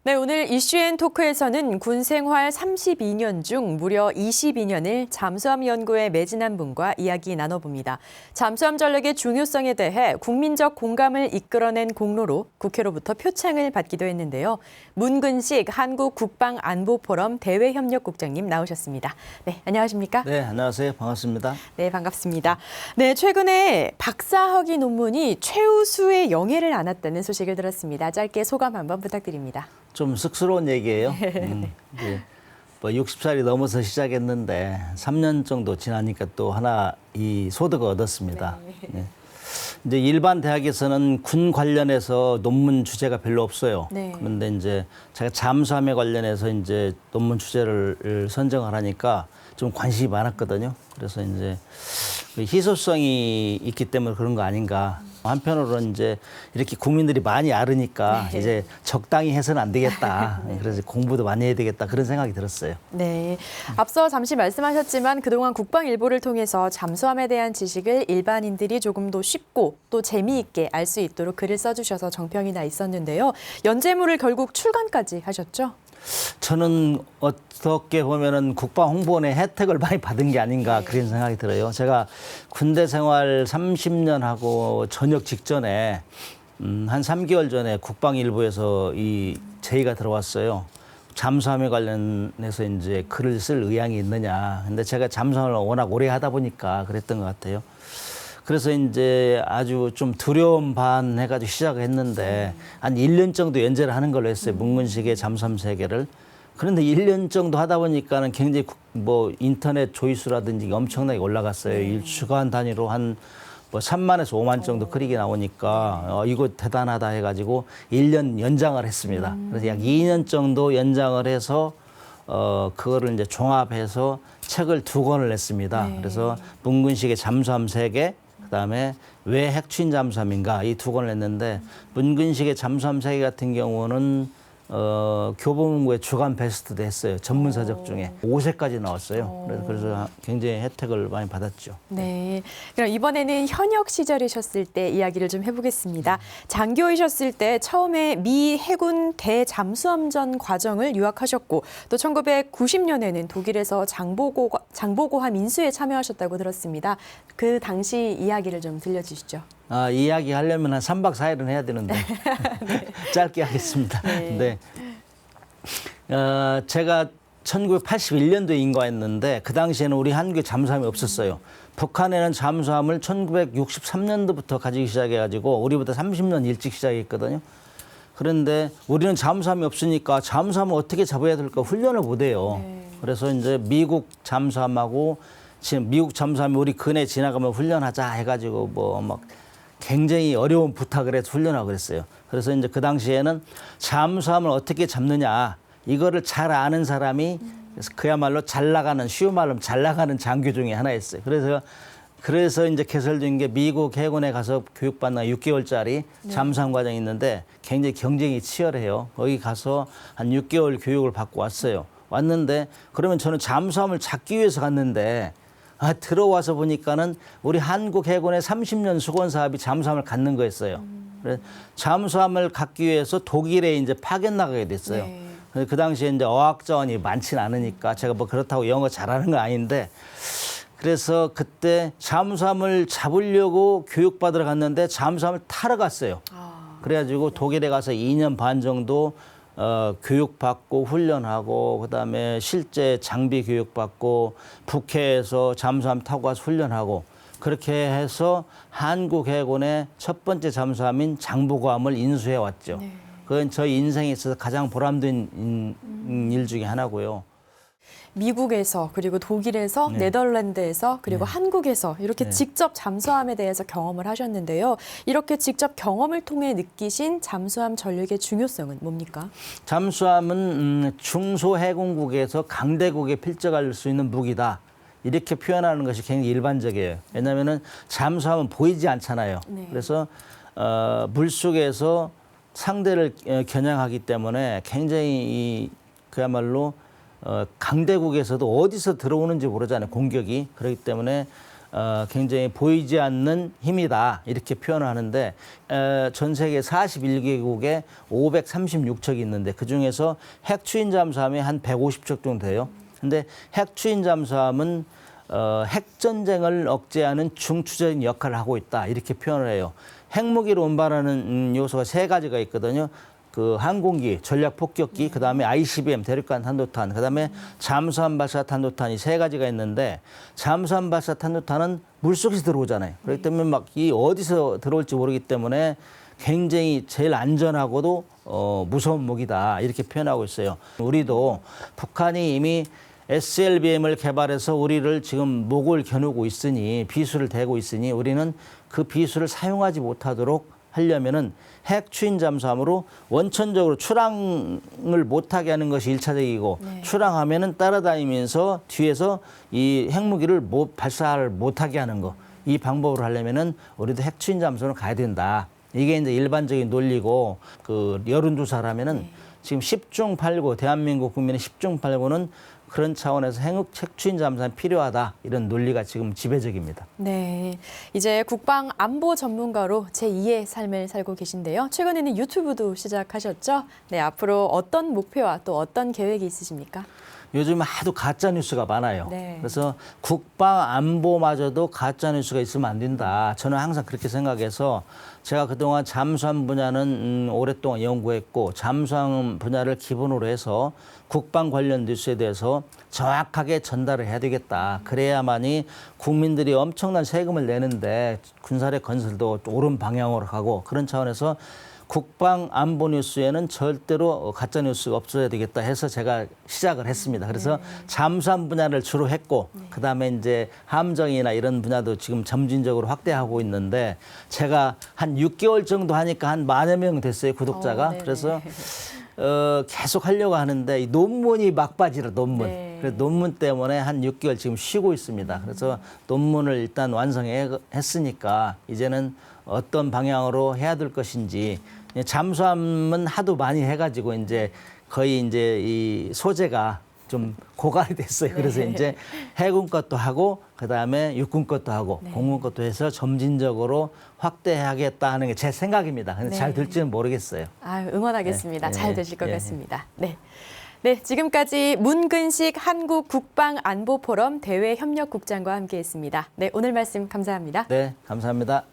네, 오늘 이슈앤토크에서는 군 생활 32년 중 무려 22년을 잠수함 연구에 매진한 분과 이야기 나눠봅니다. 잠수함 전력의 중요성에 대해 국민적 공감을 이끌어낸 공로로 국회로부터 표창을 받기도 했는데요. 문근식 한국국방안보포럼 대외협력국장님 나오셨습니다. 네, 안녕하십니까? 네, 안녕하세요. 반갑습니다. 네, 반갑습니다. 네, 최근에 박사학위 논문이 최우수의 영예를 안았다는 소식을 들었습니다. 짧게 소감 한번 부탁드립니다. 좀 쑥스러운 얘기예요. 이제 뭐 60살이 넘어서 시작했는데 3년 정도 지나니까 또 하나 이 소득을 얻었습니다. 네. 이제 일반 대학에서는 군 관련해서 논문 주제가 별로 없어요. 네. 그런데 이제 제가 잠수함에 관련해서 이제 논문 주제를 선정을 하니까 좀 관심이 많았거든요. 그래서 이제 희소성이 있기 때문에 그런 거 아닌가. 한편으로는 이제 이렇게 국민들이 많이 알으니까 네. 이제 적당히 해서는 안 되겠다. 그래서 공부도 많이 해야 되겠다. 그런 생각이 들었어요. 네, 앞서 잠시 말씀하셨지만 그동안 국방일보를 통해서 잠수함에 대한 지식을 일반인들이 조금 더 쉽고 또 재미있게 알 수 있도록 글을 써주셔서 정평이 나 있었는데요. 연재물을 결국 출간까지 하셨죠? 저는 어떻게 보면은 국방홍보원의 혜택을 많이 받은 게 아닌가 그런 생각이 들어요. 제가 군대 생활 30년 하고 전역 직전에 한 3개월 전에 국방일보에서 이 제의가 들어왔어요. 잠수함에 관련해서 이제 글을 쓸 의향이 있느냐. 근데 제가 잠수함을 워낙 오래 하다 보니까 그랬던 것 같아요. 그래서 이제 아주 좀 두려움 반 해가지고 시작을 했는데 한 1년 정도 연재를 하는 걸로 했어요. 문근식의 잠수함 세계를. 그런데 1년 정도 하다 보니까는 굉장히 뭐 인터넷 조회수라든지 엄청나게 올라갔어요. 일주간 단위로 한 뭐 3만에서 5만 정도 클릭이 나오니까 이거 대단하다 해가지고 1년 연장을 했습니다. 그래서 약 2년 정도 연장을 해서 그거를 이제 종합해서 책을 2권을 냈습니다. 네. 그래서 문근식의 잠수함 세계, 그다음에 왜 핵추인 잠수함인가 이 2권을 냈는데 문근식의 잠수함 세계 같은 경우는 교보문고의 주간 베스트도 했어요. 전문서적 중에 5세까지 나왔어요. 그래서 굉장히 혜택을 많이 받았죠. 네, 그럼 이번에는 현역 시절이셨을 때 이야기를 좀 해보겠습니다. 장교이셨을 때 처음에 미 해군 대잠수함전 과정을 유학하셨고 또 1990년에는 독일에서 장보고함 인수에 참여하셨다고 들었습니다. 그 당시 이야기를 좀 들려주시죠. 이야기 하려면 한 3박 4일은 해야 되는데 짧게 하겠습니다. 네. 제가 1981년도에 인가했는데 그 당시에는 우리 한국에 잠수함이 없었어요. 북한에는 잠수함을 1963년도부터 가지기 시작해가지고 우리보다 30년 일찍 시작했거든요. 그런데 우리는 잠수함이 없으니까 잠수함을 어떻게 잡아야 될까 훈련을 못 해요. 그래서 이제 미국 잠수함하고 지금 미국 잠수함이 우리 근해 지나가면 훈련하자 해가지고 뭐 막 굉장히 어려운 부탁을 해서 훈련하고 그랬어요. 그래서 이제 그 당시에는 잠수함을 어떻게 잡느냐 이거를 잘 아는 사람이 그야말로 잘 나가는 쉬운 말로 잘 나가는 장교 중에 하나였어요. 그래서 이제 개설된 게 미국 해군에 가서 교육받는 6개월짜리 잠수함 과정이 있는데 굉장히 경쟁이 치열해요. 거기 가서 한 6개월 교육을 받고 왔어요. 왔는데 그러면 저는 잠수함을 잡기 위해서 갔는데 들어와서 보니까는 우리 한국 해군의 30년 수건 사업이 잠수함을 갖는 거였어요. 그래서 잠수함을 갖기 위해서 독일에 이제 파견 나가게 됐어요. 그 당시에 이제 어학 자원이 많지는 않으니까 제가 뭐 그렇다고 영어 잘하는 건 아닌데 그래서 그때 잠수함을 잡으려고 교육받으러 갔는데 잠수함을 타러 갔어요. 그래가지고 독일에 가서 2년 반 정도 교육받고 훈련하고 그다음에 실제 장비 교육받고 북해에서 잠수함 타고 가서 훈련하고 그렇게 해서 한국 해군의 첫 번째 잠수함인 장보고함을 인수해 왔죠. 그건 저희 인생에 있어서 가장 보람된 일 중에 하나고요. 미국에서 그리고 독일에서 네덜란드에서 그리고 한국에서 이렇게 직접 잠수함에 대해서 경험을 하셨는데요. 이렇게 직접 경험을 통해 느끼신 잠수함 전력의 중요성은 뭡니까? 잠수함은 중소해군국에서 강대국에 필적할 수 있는 무기다. 이렇게 표현하는 것이 굉장히 일반적이에요. 왜냐하면 잠수함은 보이지 않잖아요. 그래서 물속에서 상대를 겨냥하기 때문에 굉장히 그야말로 강대국에서도 어디서 들어오는지 모르잖아요. 공격이. 그렇기 때문에 굉장히 보이지 않는 힘이다 이렇게 표현을 하는데 전 세계 41개국에 536척이 있는데 그중에서 핵 추진 잠수함이 한 150척 정도 돼요. 근데 핵 추진 잠수함은 핵 전쟁을 억제하는 중추적인 역할을 하고 있다 이렇게 표현을 해요. 핵무기를 운반하는 요소가 세 가지가 있거든요. 그 항공기, 전략 폭격기, 그다음에 ICBM 대륙간 탄도탄, 그다음에 잠수함 발사 탄도탄 이 세 가지가 있는데 잠수함 발사 탄도탄은 물속에서 들어오잖아요. 그렇기 때문에 막 이 어디서 들어올지 모르기 때문에 굉장히 제일 안전하고도 무서운 무기다 이렇게 표현하고 있어요. 우리도 북한이 이미 SLBM을 개발해서 우리를 지금 목을 겨누고 있으니 비수를 대고 있으니 우리는 그 비수를 사용하지 못하도록 하려면은 핵 추진 잠수함으로 원천적으로 출항을 못하게 하는 것이 일차적이고 출항하면은 따라다니면서 뒤에서 이 핵무기를 발사를 못하게 하는 거. 이 방법으로 하려면은 우리도 핵 추진 잠수함으로 가야 된다. 이게 이제 일반적인 논리고 그 여론조사를 하면은 지금 10중 8구 대한민국 국민의 10중 8구는 그런 차원에서 핵 추진 잠수함이 필요하다 이런 논리가 지금 지배적입니다. 네, 이제 국방 안보 전문가로 제2의 삶을 살고 계신데요. 최근에는 유튜브도 시작하셨죠? 네, 앞으로 어떤 목표와 또 어떤 계획이 있으십니까? 요즘 하도 가짜 뉴스가 많아요. 네. 그래서 국방 안보마저도 가짜 뉴스가 있으면 안 된다. 저는 항상 그렇게 생각해서 제가 그동안 잠수함 분야는 오랫동안 연구했고 잠수함 분야를 기본으로 해서 국방 관련 뉴스에 대해서 정확하게 전달을 해야 되겠다. 그래야만이 국민들이 엄청난 세금을 내는데 군사력 건설도 옳은 방향으로 가고 그런 차원에서 국방 안보 뉴스에는 절대로 가짜 뉴스가 없어야 되겠다 해서 제가 시작을 했습니다. 그래서 잠수함 분야를 주로 했고 그다음에 이제 함정이나 이런 분야도 지금 점진적으로 확대하고 있는데 제가 한 6개월 정도 하니까 한 10,000여 명 됐어요, 구독자가. 그래서 계속 하려고 하는데 이 논문이 막바지라 논문. 그래서 논문 때문에 한 6개월 지금 쉬고 있습니다. 그래서 논문을 일단 완성했으니까 이제는 어떤 방향으로 해야 될 것인지 잠수함은 하도 많이 해가지고 이제 거의 이제 이 소재가 좀 고갈이 됐어요. 그래서 이제 해군 것도 하고 그다음에 육군 것도 하고 공군 것도 해서 점진적으로 확대하겠다 하는 게 제 생각입니다. 근데 잘 될지는 모르겠어요. 응원하겠습니다. 잘 되실 것 같습니다. 네, 지금까지 문근식 한국국방안보포럼 대외협력국장과 함께했습니다. 네, 오늘 말씀 감사합니다. 네, 감사합니다.